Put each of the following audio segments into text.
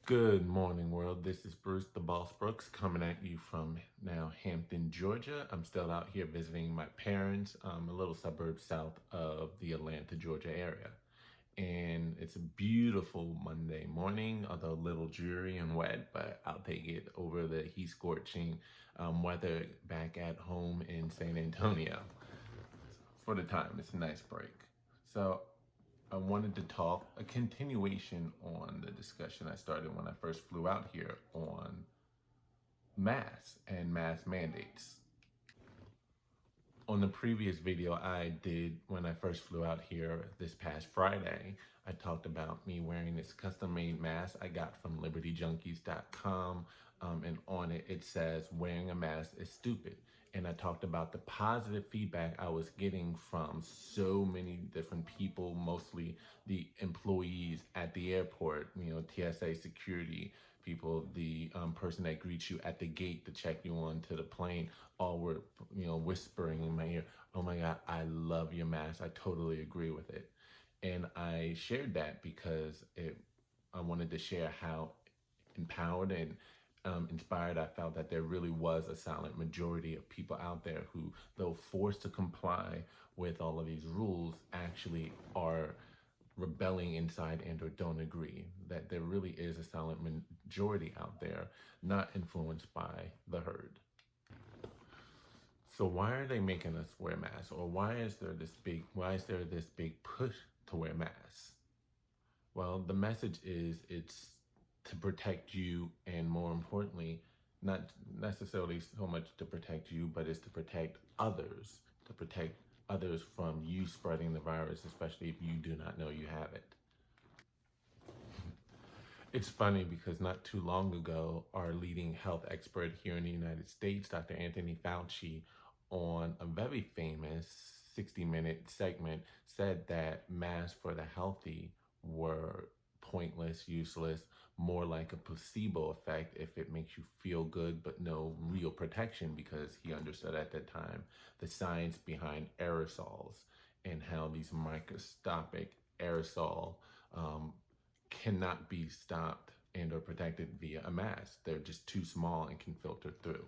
Good morning, world. This is Bruce the Boss Brooks coming at you from now Hampton, Georgia. I'm still out here visiting my parents, a little suburb south of the Atlanta, Georgia area. And it's a beautiful Monday morning, although a little dreary and wet, but I'll take it over the heat scorching weather back at home in San Antonio. For the time, it's a nice break. So I wanted to talk a continuation on the discussion I started when I first flew out here on masks and mask mandates. On the previous video I did when I first flew out here this past Friday, I talked about me wearing this custom-made mask I got from libertyjunkies.com, and on it, it says wearing a mask is stupid. And I talked about the positive feedback I was getting from so many different people, mostly the employees at the airport, TSA security people, the person that greets you at the gate to check you onto the plane, all were, whispering in my ear, "Oh my God, I love your mask. I totally agree with it." And I shared that because I wanted to share how empowered and inspired I felt that there really was a silent majority of people out there who, though forced to comply with all of these rules, actually are rebelling inside and or don't agree, that there really is a silent majority out there not influenced by the herd. So why are they making us wear masks, or why is there this big push to wear masks? Well, the message is it's to protect you, and more importantly, not necessarily so much to protect you, but it's to protect others from you spreading the virus, especially if you do not know you have it. It's funny because not too long ago, our leading health expert here in the United States, Dr. Anthony Fauci, on a very famous 60-minute segment, said that masks for the healthy were pointless, useless, more like a placebo effect if it makes you feel good, but no real protection, because he understood at that time the science behind aerosols and how these microscopic aerosol cannot be stopped and or protected via a mask. They're just too small and can filter through.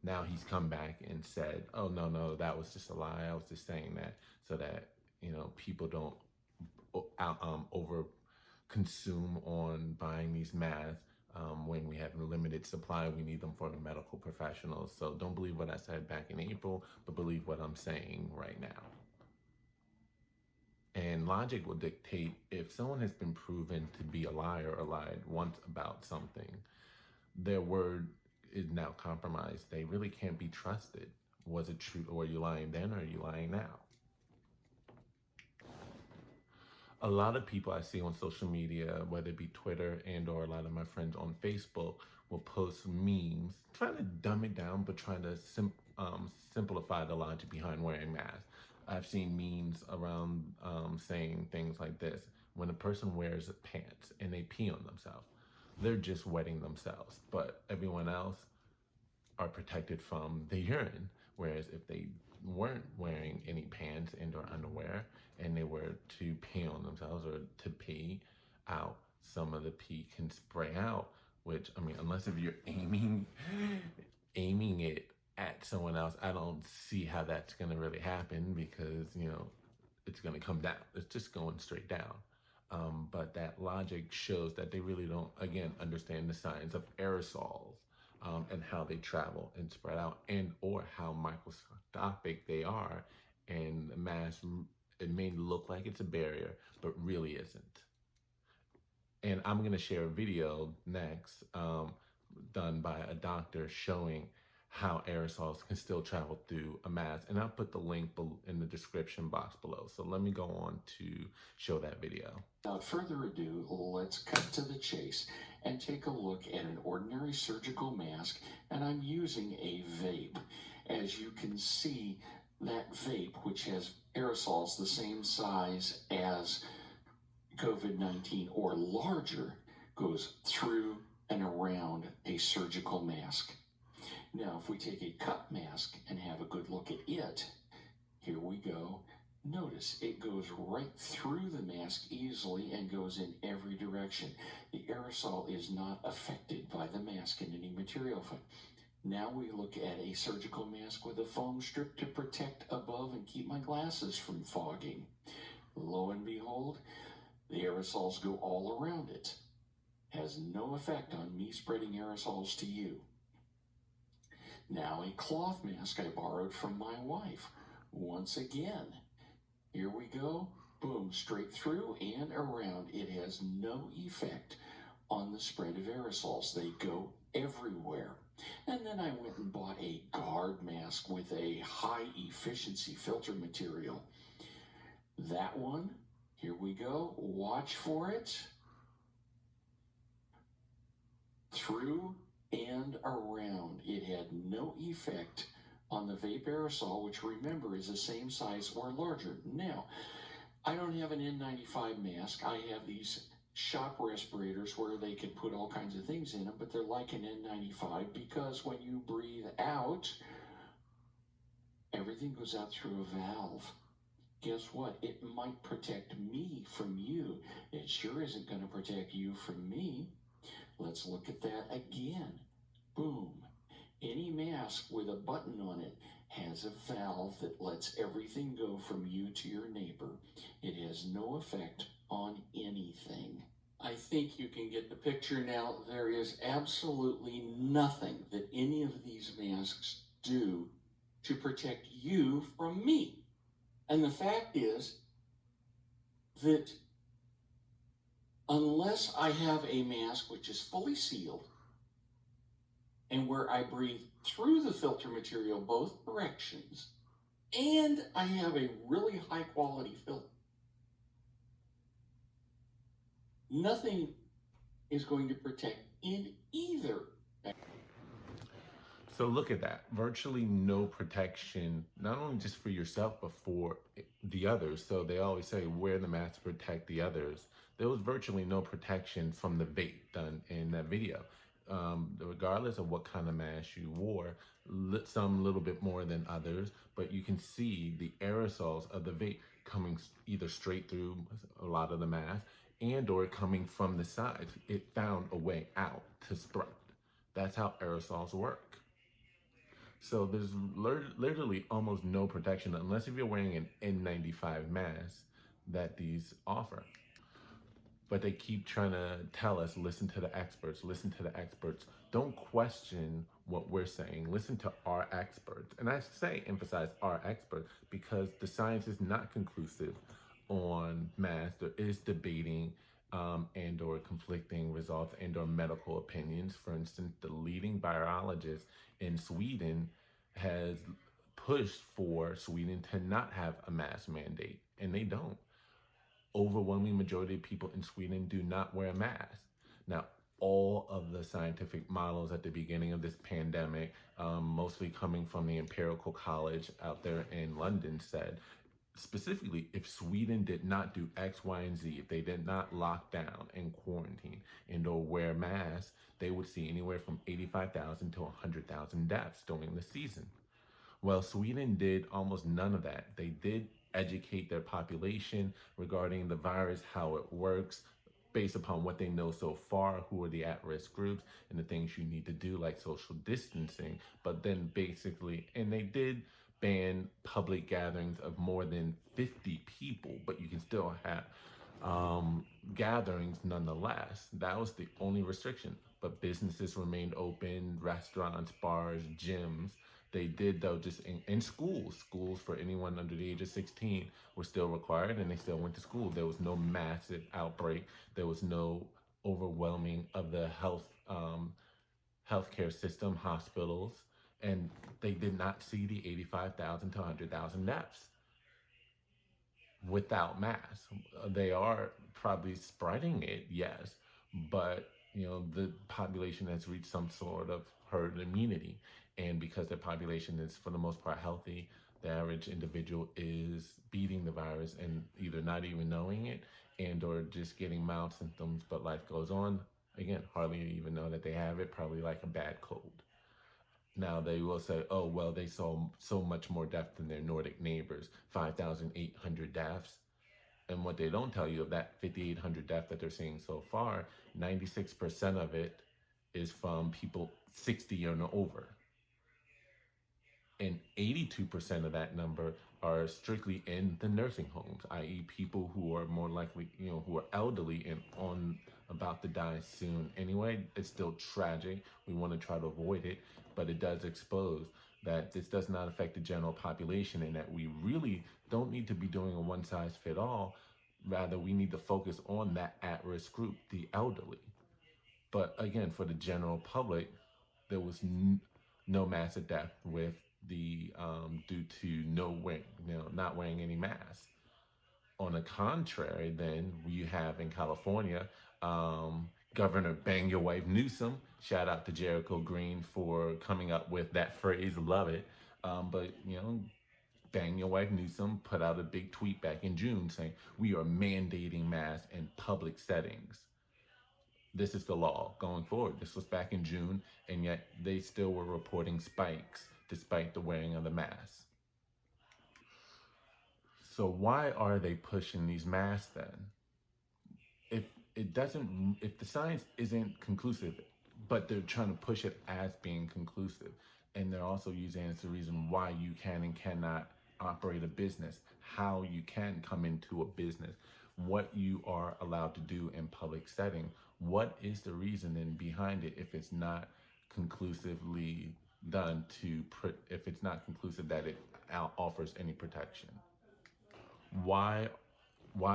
Now he's come back and said, "Oh, no, that was just a lie. I was just saying that so that, people don't over consume on buying these masks. When we have a limited supply, we need them for the medical professionals. So don't believe what I said back in April, but believe what I'm saying right now." And logic will dictate, if someone has been proven to be a liar or lied once about something, their word is now compromised. They really can't be trusted. Was it true? Or are you lying then, or are you lying now? A lot of people I see on social media, whether it be Twitter and or a lot of my friends on Facebook, will post memes trying to dumb it down, but trying to simplify the logic behind wearing masks. I've seen memes around saying things like this: when a person wears pants and they pee on themselves, they're just wetting themselves, but everyone else are protected from the urine. Whereas if they weren't wearing any pants and or underwear and they were to pee on themselves or to pee out, some of the pee can spray out, which, I mean, unless if you're aiming it at someone else, I don't see how that's going to really happen, because, it's going to come down. It's just going straight down. But that logic shows that they really don't, again, understand the science of aerosols, and how they travel and spread out, and or how microscopic they are. And the mask, it may look like it's a barrier, but really isn't. And I'm going to share a video next, done by a doctor, showing how aerosols can still travel through a mask. And I'll put the link in the description box below. So let me go on to show that video. Without further ado, let's cut to the chase and take a look at an ordinary surgical mask. And I'm using a vape. As you can see, that vape, which has aerosols the same size as COVID-19 or larger, goes through and around a surgical mask. Now, if we take a cut mask and have a good look at it, here we go. Notice it goes right through the mask easily and goes in every direction. The aerosol is not affected by the mask in any material. Now we look at a surgical mask with a foam strip to protect above and keep my glasses from fogging. Lo and behold, the aerosols go all around it. Has no effect on me spreading aerosols to you. Now a cloth mask I borrowed from my wife. Once again, here we go. Boom, straight through and around. It has no effect on the spread of aerosols. They go everywhere. And then I went and bought a guard mask with a high efficiency filter material. That one, here we go. Watch for it. Through and around. It had no effect on the vape aerosol, which remember is the same size or larger. Now, I don't have an N95 mask. I have these shop respirators where they can put all kinds of things in them, but they're like an N95 because when you breathe out, everything goes out through a valve. Guess what? It might protect me from you. It sure isn't going to protect you from me. Let's look at that again. Boom. Any mask with a button on it has a valve that lets everything go from you to your neighbor. It has no effect on anything. I think you can get the picture now. There is absolutely nothing that any of these masks do to protect you from me. And the fact is that unless I have a mask which is fully sealed and where I breathe through the filter material both directions, and I have a really high quality filter, nothing is going to protect in either. So look at that. Virtually no protection, not only just for yourself, but for the others. So they always say, wear the mask to protect the others. There was virtually no protection from the vape done in that video. Regardless of what kind of mask you wore, some a little bit more than others, but you can see the aerosols of the vape coming either straight through a lot of the mask and or coming from the sides. It found a way out to spread. That's how aerosols work. So there's literally almost no protection unless if you're wearing an N95 mask that these offer. But they keep trying to tell us, listen to the experts, listen to the experts. Don't question what we're saying. Listen to our experts. And I say emphasize our experts because the science is not conclusive on masks. There is debating and or conflicting results and or medical opinions. For instance, the leading virologist in Sweden has pushed for Sweden to not have a mask mandate, and they don't. Overwhelming majority of people in Sweden do not wear a mask. Now, all of the scientific models at the beginning of this pandemic, mostly coming from the Empirical College out there in London, said specifically if Sweden did not do X, Y, and Z, if they did not lock down and quarantine and or wear masks, they would see anywhere from 85,000 to 100,000 deaths during the season. Well, Sweden did almost none of that. They did educate their population regarding the virus, how it works, based upon what they know so far, who are the at-risk groups, and the things you need to do, like social distancing. But then basically, and they did ban public gatherings of more than 50 people, but you can still have gatherings nonetheless. That was the only restriction. But businesses remained open, restaurants, bars, gyms. They did though just in schools for anyone under the age of 16 were still required and they still went to school. There was no massive outbreak. There was no overwhelming of the healthcare system, hospitals, and they did not see the 85,000 to 100,000 deaths without masks. They are probably spreading it, yes, but the population has reached some sort of herd immunity. And because the population is for the most part healthy, the average individual is beating the virus and either not even knowing it and or just getting mild symptoms, but life goes on. Again, hardly even know that they have it, probably like a bad cold. Now they will say, oh, well, they saw so much more death than their Nordic neighbors, 5,800 deaths. And what they don't tell you of that 5,800 deaths that they're seeing so far, 96% of it is from people 60 and over. And 82% of that number are strictly in the nursing homes, i.e. people who are more likely, who are elderly and about to die soon anyway. It's still tragic. We want to try to avoid it, but it does expose that this does not affect the general population and that we really don't need to be doing a one size fit all. Rather, we need to focus on that at-risk group, the elderly. But again, for the general public, there was no massive death with the due to not wearing any mask. On the contrary, then you have in California, Governor Bang Your Wife Newsom. Shout out to Jericho Green for coming up with that phrase. Love it. But Bang Your Wife Newsom put out a big tweet back in June saying we are mandating masks in public settings. This is the law going forward. This was back in June, and yet they still were reporting spikes despite the wearing of the mask. So why are they pushing these masks then? If the science isn't conclusive, but they're trying to push it as being conclusive, and they're also using it as the reason why you can and cannot operate a business, how you can come into a business, what you are allowed to do in public setting. What is the reasoning behind it if it's not conclusively done if it's not conclusive that it offers any protection? Why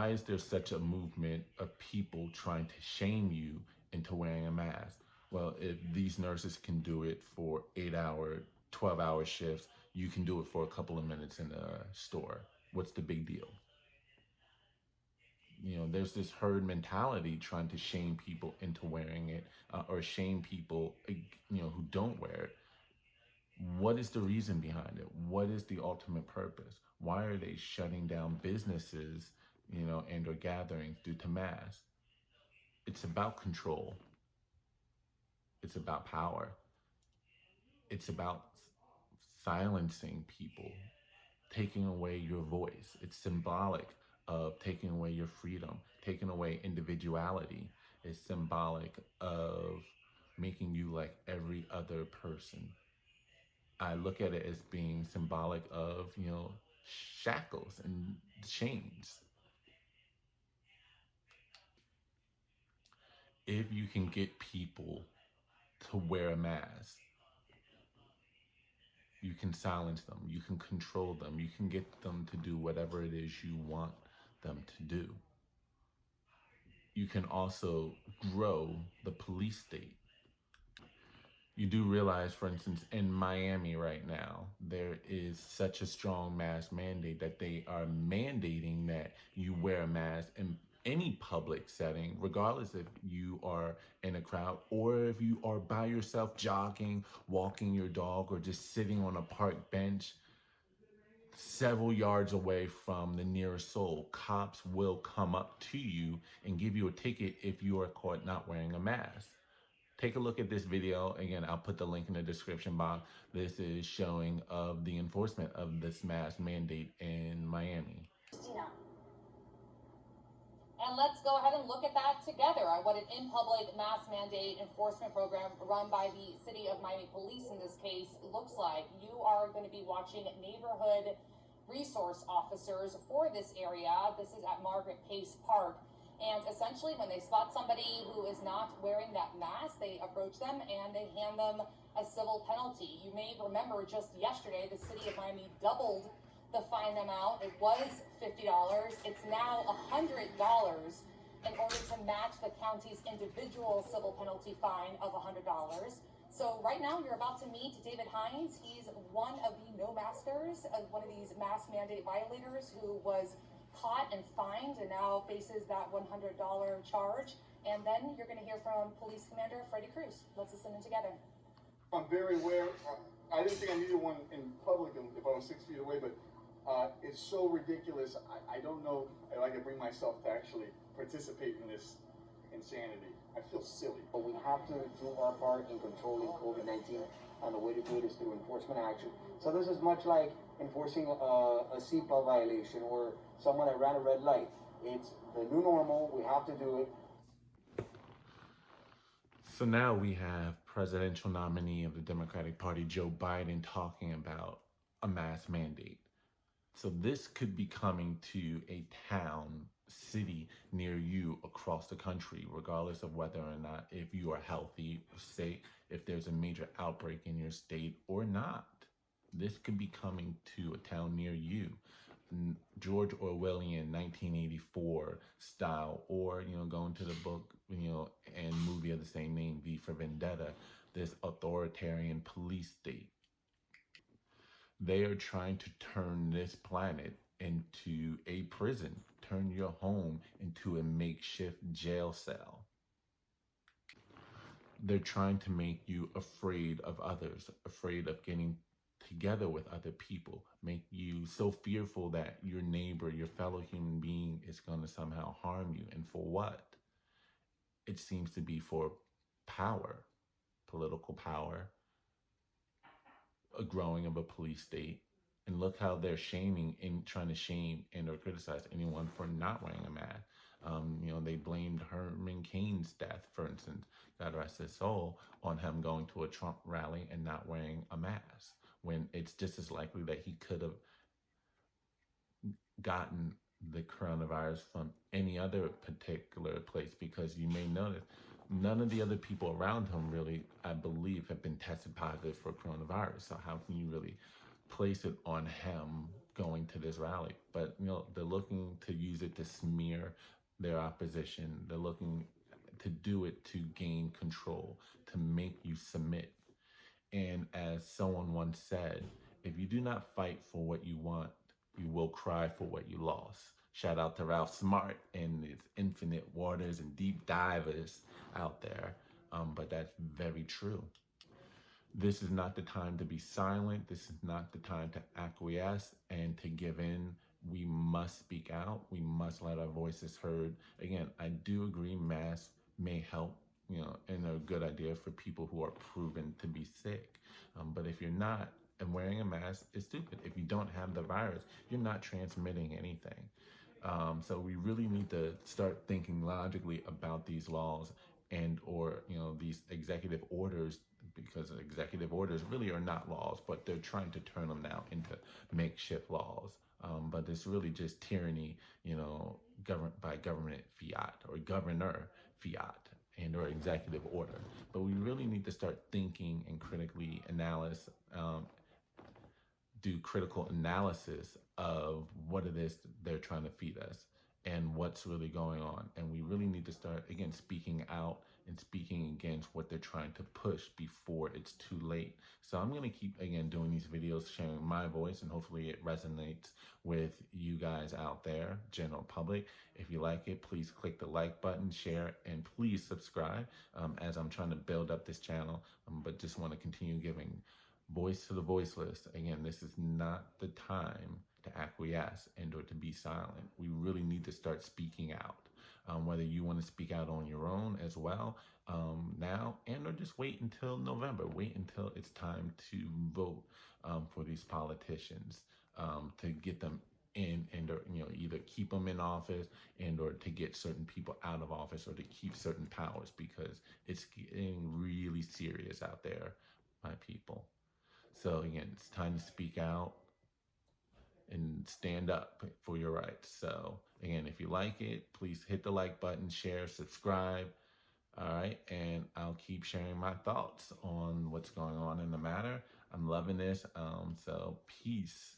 is there such a movement of people trying to shame you into wearing a mask? Well, if these nurses can do it for 8-hour, 12-hour shifts, you can do it for a couple of minutes in a store. What's the big deal? There's this herd mentality trying to shame people into wearing it, or shame people, who don't wear it. What is the reason behind it? What is the ultimate purpose? Why are they shutting down businesses, and or gatherings due to masks? It's about control. It's about power. It's about silencing people, taking away your voice. It's symbolic of taking away your freedom, taking away individuality. It's symbolic of making you like every other person. I look at it as being symbolic of, shackles and chains. If you can get people to wear a mask, you can silence them, you can control them, you can get them to do whatever it is you want them to do. You can also grow the police state. You do realize, for instance, in Miami right now, there is such a strong mask mandate that they are mandating that you wear a mask in any public setting, regardless if you are in a crowd or if you are by yourself jogging, walking your dog, or just sitting on a park bench several yards away from the nearest soul. Cops will come up to you and give you a ticket if you are caught not wearing a mask. Take a look at this video. Again, I'll put the link in the description box. This is showing of the enforcement of this mask mandate in Miami. And let's go ahead and look at that together. What an in-public mask mandate enforcement program run by the City of Miami Police in this case looks like. You are going to be watching neighborhood resource officers for this area. This is at Margaret Pace Park. And essentially, when they spot somebody who is not wearing that mask, they approach them and they hand them a civil penalty. You may remember just yesterday, the City of Miami doubled the fine amount. It was $50. It's now $100 in order to match the county's individual civil penalty fine of $100. So right now you're about to meet David Hines. He's one of the no-maskers, one of these mask mandate violators who was caught and fined and now faces that $100 charge. And then you're going to hear from Police Commander Freddie Cruz. Let's listen in together. I'm very aware. I didn't think I needed one in public if I was 6 feet away, but it's so ridiculous. I don't know if I can bring myself to actually participate in insanity. I feel silly. But we have to do our part in controlling COVID-19, and the way to do it is through enforcement action. So this is much like enforcing a seatbelt violation or someone that ran a red light. It's the new normal. We have to do it. So now we have presidential nominee of the Democratic Party, Joe Biden, talking about a mask mandate. So this could be coming to a town, city near you across the country, regardless of whether or not if you are healthy, say if there's a major outbreak in your state or not. This could be coming to a town near you. George Orwellian 1984 style, or going to the book and movie of the same name, V for Vendetta, this authoritarian police state. They are trying to turn this planet into a prison, turn your home into a makeshift jail cell. They're trying to make you afraid of others, afraid of getting together with other people, make you so fearful that your neighbor, your fellow human being is going to somehow harm you. And for what? It seems to be for power, political power, a growing of a police state. And look how they're trying to shame and or criticize anyone for not wearing a mask. They blamed Herman Cain's death, for instance, God rest his soul, on him going to a Trump rally and not wearing a mask, when it's just as likely that he could have gotten the coronavirus from any other particular place, because you may notice none of the other people around him really, I believe, have been tested positive for coronavirus. So how can you really place it on him going to this rally? But they're looking to use it to smear their opposition. They're looking to do it to gain control, to make you submit. And as someone once said, if you do not fight for what you want, you will cry for what you lost. Shout out to Ralph Smart and his infinite waters and deep divers out there. But that's very true. This is not the time to be silent. This is not the time to acquiesce and to give in. We must speak out. We must let our voices heard. Again, I do agree masks may help, and are a good idea for people who are proven to be sick. But if you're not, and wearing a mask is stupid. If you don't have the virus, you're not transmitting anything. So we really need to start thinking logically about these laws and or these executive orders, because executive orders really are not laws, but they're trying to turn them now into makeshift laws. But it's really just tyranny, governed by government fiat or governor fiat and or executive order. But we really need to start thinking and critically do critical analysis of what it is they're trying to feed us and what's really going on. And we really need to start, again, speaking out and speaking against what they're trying to push before it's too late. So I'm going to keep, again, doing these videos, sharing my voice, and hopefully it resonates with you guys out there, general public. If you like it, please click the like button, share, and please subscribe as I'm trying to build up this channel, but just want to continue giving voice to the voiceless. Again, this is not the time to acquiesce and or to be silent. We really need to start speaking out. Whether you want to speak out on your own as well now, and or just wait until November. Wait until it's time to vote for these politicians to get them in and or either keep them in office and or to get certain people out of office or to keep certain powers, because it's getting really serious out there, my people. So again, it's time to speak out and stand up for your rights. So again, if you like it, please hit the like button, share, subscribe. All right. And I'll keep sharing my thoughts on what's going on in the matter. I'm loving this. So peace.